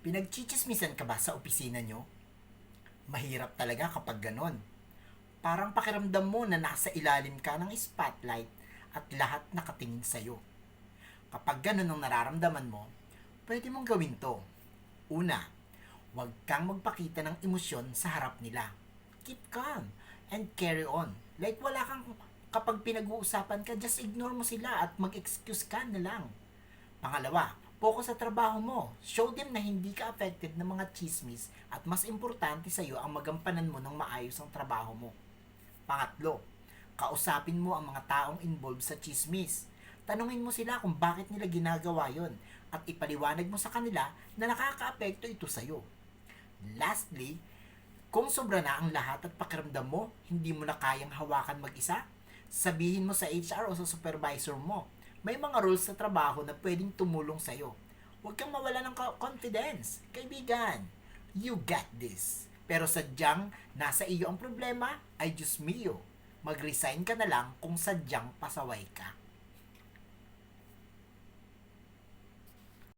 Pinagchichismisan ka ba sa opisina nyo? Mahirap talaga kapag ganon. Parang pakiramdam mo na nasa ilalim ka ng spotlight at lahat nakatingin sa'yo. Kapag ganon ang nararamdaman mo, pwede mong gawin to. Una, huwag kang magpakita ng emosyon sa harap nila. Keep calm and carry on. Like wala kang, kapag pinag-uusapan ka, just ignore mo sila at mag-excuse ka na lang. Pangalawa, focus sa trabaho mo. Show them na hindi ka affected ng mga chismis at mas importante sa iyo ang magampanan mo ng maayos ang trabaho mo. Pangatlo, kausapin mo ang mga taong involved sa chismis. Tanungin mo sila kung bakit nila ginagawa yon at ipaliwanag mo sa kanila na nakakaapekto ito sa iyo. Lastly, kung sobra na ang lahat at pakiramdam mo, hindi mo na kayang hawakan mag-isa, sabihin mo sa HR o sa supervisor mo. May mga rules sa trabaho na pwedeng tumulong sa'yo. Huwag kang mawala ng confidence. Kaibigan, you got this. Pero sadyang nasa iyo ang problema, ay Diyos mio. Mag-resign ka na lang kung sadyang pasaway ka.